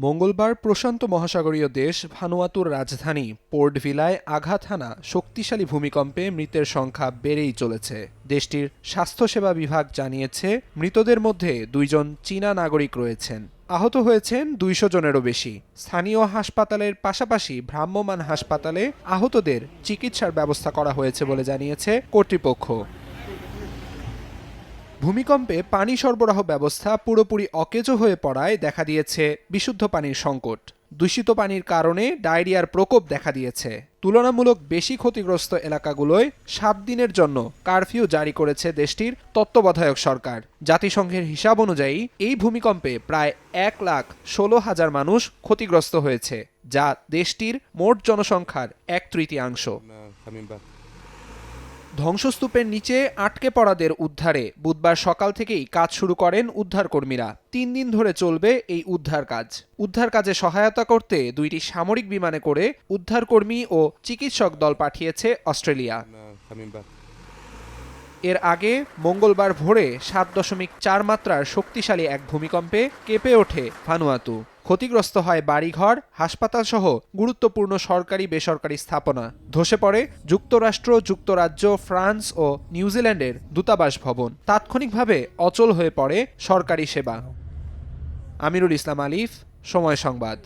মঙ্গলবার প্রশান্ত মহাসাগরীয় দেশ ভানুয়াতুর রাজধানী পোর্ট ভিলায় আঘাত হানা শক্তিশালী ভূমিকম্পে মৃতের সংখ্যা বেড়েই চলেছে। দেশটির স্বাস্থ্যসেবা বিভাগ জানিয়েছে, মৃতদের মধ্যে 2 জন চীনা নাগরিক রয়েছেন। আহত হয়েছেন 200 জনেরও বেশি। স্থানীয় হাসপাতালের পাশাপাশি ভ্রাম্যমাণ হাসপাতালে আহতদের চিকিৎসার ব্যবস্থা করা হয়েছে বলে জানিয়েছে কর্তৃপক্ষ। ভূমিকম্পে পানি সরবরাহ ব্যবস্থা পুরোপুরি অকেজো হয়ে পড়ায় দেখা দিয়েছে বিশুদ্ধ পানির সংকট। দূষিত পানির কারণে ডায়রিয়ার প্রকোপ দেখা দিয়েছে। তুলনামূলক বেশি ক্ষতিগ্রস্ত এলাকাগুলোয় 7 দিনের জন্য কারফিউ জারি করেছে দেশটির তত্ত্বাবধায়ক সরকার। জাতিসংঘের হিসাব অনুযায়ী এই ভূমিকম্পে প্রায় 1,16,000 মানুষ ক্ষতিগ্রস্ত হয়েছে, যা দেশটির মোট জনসংখ্যার 1/3। ধ্বংসস্তূপের নিচে আটকে পড়াদের উদ্ধারে বুধবার সকাল থেকেই কাজ শুরু করেন উদ্ধারকর্মীরা। 3 দিন ধরে চলবে এই উদ্ধার কাজ। উদ্ধার কাজে সহায়তা করতে 2টি সামরিক বিমানে করে উদ্ধারকর্মী ও চিকিৎসক দল পাঠিয়েছে অস্ট্রেলিয়া। এর আগে মঙ্গলবার ভোরে 7.4 মাত্রার শক্তিশালী এক ভূমিকম্পে কেঁপে ওঠে ভানুয়াতু। ক্ষতিগ্রস্ত হয় বাড়িঘর, হাসপাতাল সহ গুরুত্বপূর্ণ সরকারি বেসরকারি স্থাপনা। ধসে পড়ে যুক্তরাষ্ট্র, যুক্তরাজ্য, ফ্রান্স ও নিউজিল্যান্ডের দূতাবাস ভবন। তাৎক্ষণিকভাবে অচল হয়ে পড়ে সরকারি সেবা। আমিরুল ইসলাম আলিফ, সময় সংবাদ।